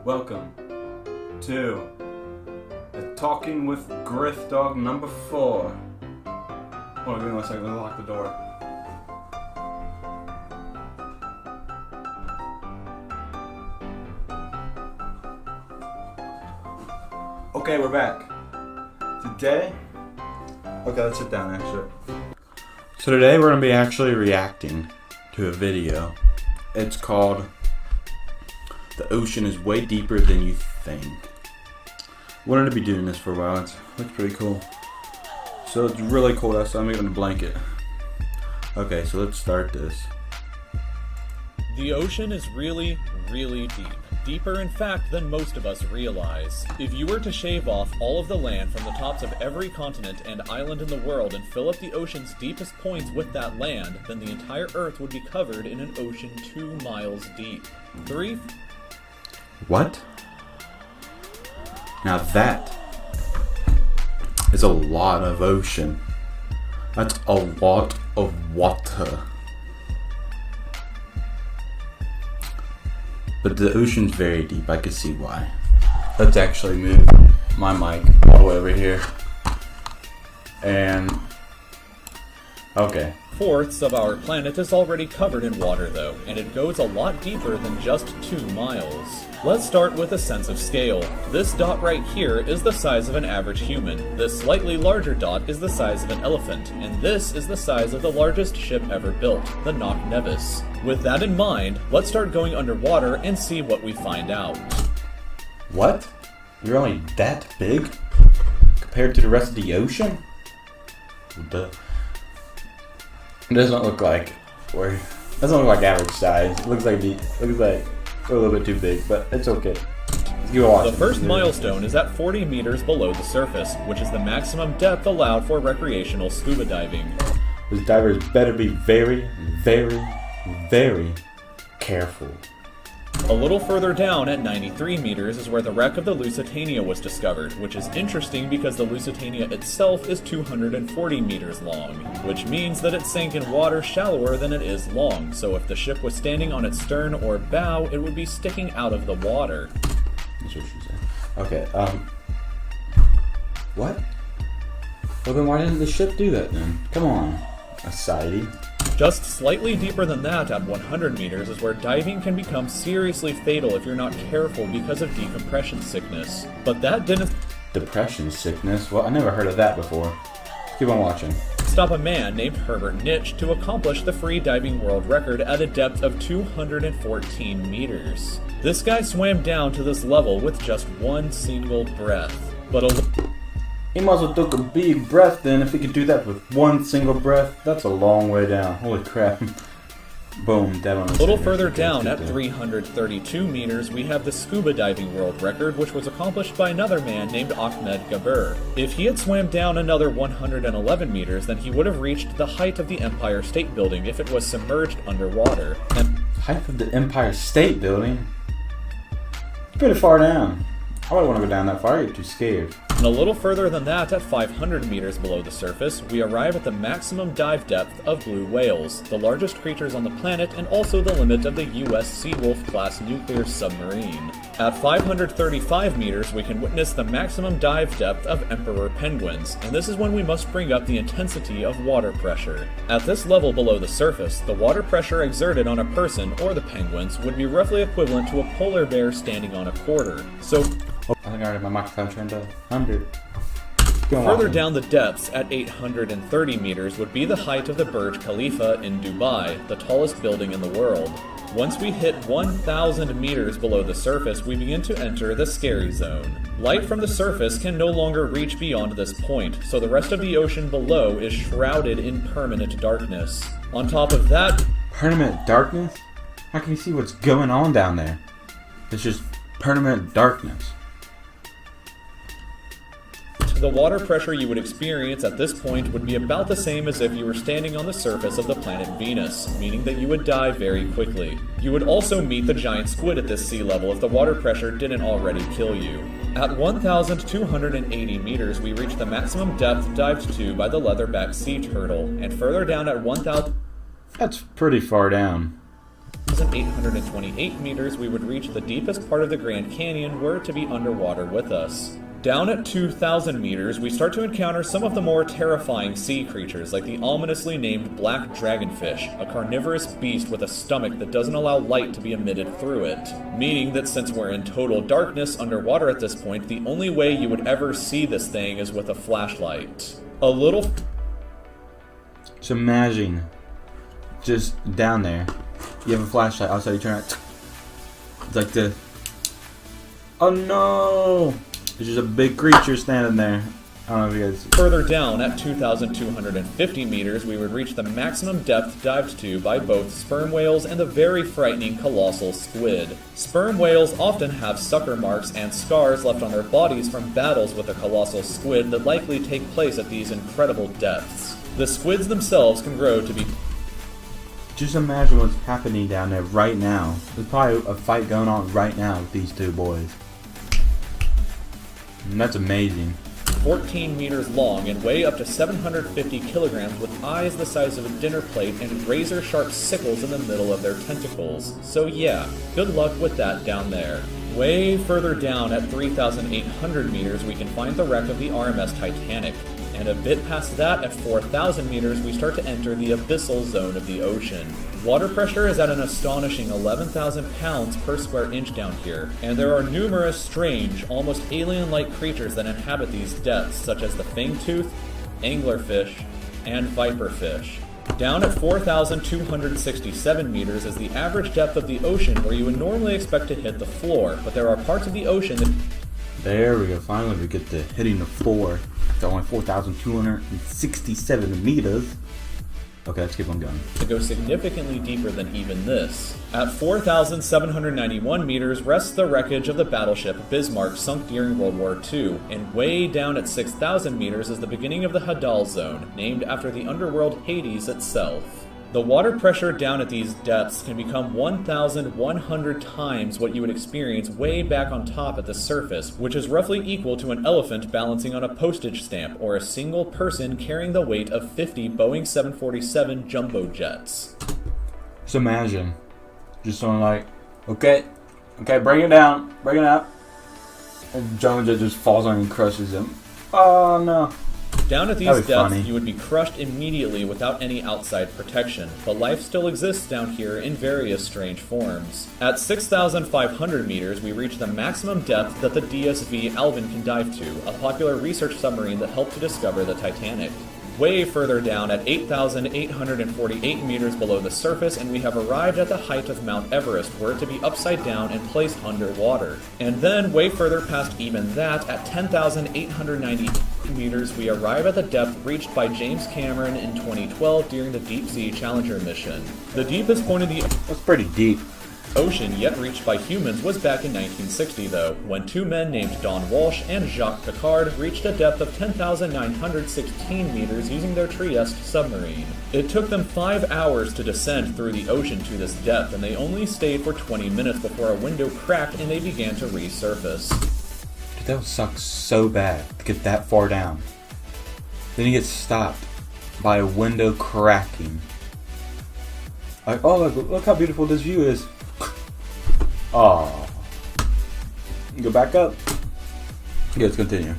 Welcome to the Talking with Griffdog number 4. Hold on, give me 1 second, let me lock the door. Okay, we're back. Today, okay, let's sit down actually. So today we're going to be actually reacting to a video. It's called "The Ocean is Way Deeper Than You Think." Wanted to be doing this for a while. It looks pretty cool. So it's really cold outside. I'm getting a blanket. Okay, so let's start this. The ocean is really, really deep. Deeper, in fact, than most of us realize. If you were to shave off all of the land from the tops of every continent and island in the world and fill up the ocean's deepest points with that land, then the entire Earth would be covered in an ocean 2 miles deep. What? Now that is a lot of ocean. That's a lot of water. But the ocean's very deep. I can see why. Let's actually move my mic all the way over here. And okay. 4/4 of our planet is already covered in water though, and it goes a lot deeper than just 2 miles. Let's start with a sense of scale. This dot right here is the size of an average human. This slightly larger dot is the size of an elephant, and this is the size of the largest ship ever built, the Knock Nevis. With that in mind, let's start going underwater and see what we find out. What? You're only that big compared to the rest of the ocean? Duh. It doesn't look like average size. It looks like we're a little bit too big, but it's okay. The first milestone is at 40 meters below the surface, which is the maximum depth allowed for recreational scuba diving. Those divers better be very, very, very careful. A little further down at 93 meters is where the wreck of the Lusitania was discovered, which is interesting because the Lusitania itself is 240 meters long, which means that it sank in water shallower than it is long, so if the ship was standing on its stern or bow, it would be sticking out of the water. That's what she said. Okay, what? Well then why didn't the ship do that then? Come on, Aside. Just slightly deeper than that, at 100 meters, is where diving can become seriously fatal if you're not careful because of decompression sickness. But that didn't Depression sickness? Well, I never heard of that before. Keep on watching. Stop a man named Herbert Nitsch to accomplish the free diving world record at a depth of 214 meters. This guy swam down to this level with just one single breath. He must have took a big breath then if he could do that with one single breath. That's a long way down. Holy crap. Boom, dead on his A little further down at 332 meters, we have the scuba diving world record, which was accomplished by another man named Ahmed Gabir. If he had swam down another 111 meters, then he would have reached the height of the Empire State Building if it was submerged underwater. Height of the Empire State Building? It's pretty far down. I wouldn't want to go down that far, I get too scared. And a little further than that, at 500 meters below the surface, we arrive at the maximum dive depth of blue whales, the largest creatures on the planet and also the limit of the US Seawolf-class nuclear submarine. At 535 meters, we can witness the maximum dive depth of emperor penguins, and this is when we must bring up the intensity of water pressure. At this level below the surface, the water pressure exerted on a person, or the penguins, would be roughly equivalent to a polar bear standing on a quarter. So I think I already had my microphone turned up. 100. Further down the depths, at 830 meters, would be the height of the Burj Khalifa in Dubai, the tallest building in the world. Once we hit 1,000 meters below the surface, we begin to enter the scary zone. Light from the surface can no longer reach beyond this point, so the rest of the ocean below is shrouded in permanent darkness. On top of that... Permanent darkness? How can you see what's going on down there? It's just permanent darkness. The water pressure you would experience at this point would be about the same as if you were standing on the surface of the planet Venus, meaning that you would die very quickly. You would also meet the giant squid at this sea level if the water pressure didn't already kill you. At 1,280 meters, we reach the maximum depth dived to by the leatherback sea turtle, and further down at 1,000... That's pretty far down. 3,828 meters, we would reach the deepest part of the Grand Canyon were it to be underwater with us. Down at 2,000 meters, we start to encounter some of the more terrifying sea creatures, like the ominously named black dragonfish, a carnivorous beast with a stomach that doesn't allow light to be emitted through it. Meaning that since we're in total darkness underwater at this point, the only way you would ever see this thing is with a flashlight. So imagine, just down there, you have a flashlight outside, you turn it, it's like this. Oh no! There's just a big creature standing there. I don't know if you guys see. Further down, at 2,250 meters, we would reach the maximum depth dived to by both sperm whales and the very frightening colossal squid. Sperm whales often have sucker marks and scars left on their bodies from battles with the colossal squid that likely take place at these incredible depths. The squids themselves can grow to be... Just imagine what's happening down there right now. There's probably a fight going on right now with these two boys. And that's amazing. 14 meters long and weigh up to 750 kilograms with eyes the size of a dinner plate and razor-sharp sickles in the middle of their tentacles. So yeah, good luck with that down there. Way further down at 3,800 meters we can find the wreck of the RMS Titanic. And a bit past that, at 4,000 meters, we start to enter the abyssal zone of the ocean. Water pressure is at an astonishing 11,000 pounds per square inch down here, and there are numerous strange, almost alien-like creatures that inhabit these depths, such as the fangtooth, anglerfish, and viperfish. Down at 4,267 meters is the average depth of the ocean where you would normally expect to hit the floor, but there are parts of the ocean that... There we go, finally we get to hitting the floor. It's only 4,267 meters. Okay, let's keep on going. To go significantly deeper than even this. At 4,791 meters rests the wreckage of the battleship Bismarck sunk during World War II, and way down at 6,000 meters is the beginning of the Hadal Zone, named after the underworld Hades itself. The water pressure down at these depths can become 1,100 times what you would experience way back on top at the surface, which is roughly equal to an elephant balancing on a postage stamp or a single person carrying the weight of 50 Boeing 747 jumbo jets. Just imagine, just someone like, okay, bring it down, bring it up, and Jones just falls on and crushes him. Oh no. Down at these depths, you would be crushed immediately without any outside protection, but life still exists down here in various strange forms. At 6,500 meters, we reach the maximum depth that the DSV Alvin can dive to, a popular research submarine that helped to discover the Titanic. Way further down at 8,848 meters below the surface, and we have arrived at the height of Mount Everest, were it to be upside down and placed underwater. And then, way further past even that, at 10,890 meters, we arrive at the depth reached by James Cameron in 2012 during the Deep Sea Challenger mission. The deepest point of the... That's pretty deep. Ocean yet reached by humans was back in 1960, though, when two men named Don Walsh and Jacques Piccard reached a depth of 10,916 meters using their Trieste submarine. It took them 5 hours to descend through the ocean to this depth, and they only stayed for 20 minutes before a window cracked and they began to resurface. Dude, that would suck so bad to get that far down. Then you get stopped by a window cracking. Like, oh, look how beautiful this view is. Oh. Go back up. Okay, let's continue.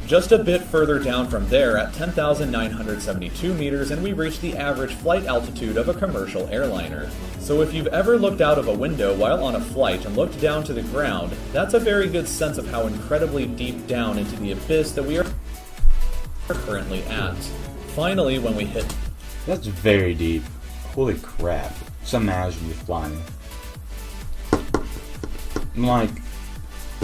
Just a bit further down from there at 10,972 meters and we reach the average flight altitude of a commercial airliner. So if you've ever looked out of a window while on a flight and looked down to the ground, that's a very good sense of how incredibly deep down into the abyss that we are currently at. Finally, when we hit... That's very deep. Holy crap. Just imagine you're flying. I'm like,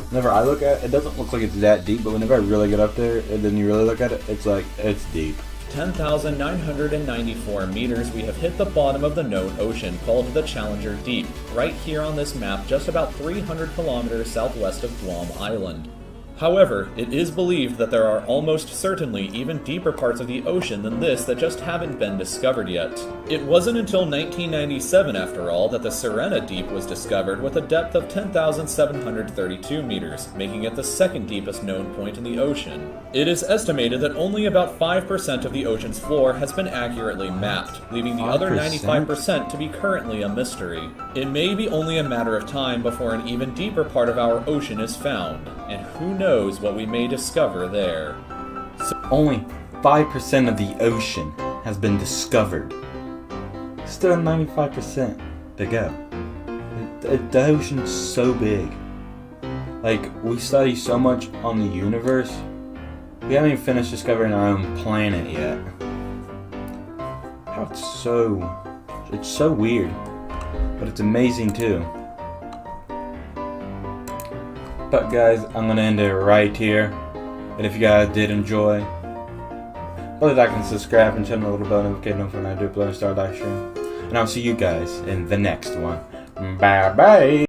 whenever I look at it, it doesn't look like it's that deep, but whenever I really get up there and then you really look at it, it's like, it's deep. 10,994 meters, we have hit the bottom of the known ocean called the Challenger Deep, right here on this map just about 300 kilometers southwest of Guam Island. However, it is believed that there are almost certainly even deeper parts of the ocean than this that just haven't been discovered yet. It wasn't until 1997, after all, that the Sirena Deep was discovered with a depth of 10,732 meters, making it the second deepest known point in the ocean. It is estimated that only about 5% of the ocean's floor has been accurately mapped, leaving the other 95% to be currently a mystery. It may be only a matter of time before an even deeper part of our ocean is found, and who knows what we may discover there. Only 5% of the ocean has been discovered. Still 95% to go. The ocean's so big. Like, we study so much on the universe, we haven't even finished discovering our own planet yet. How it's so weird, but it's amazing too. But guys, I'm gonna end it right here. And if you guys did enjoy, please like and subscribe and turn on the little bell notification when I do upload and start live stream. And I'll see you guys in the next one. Bye bye.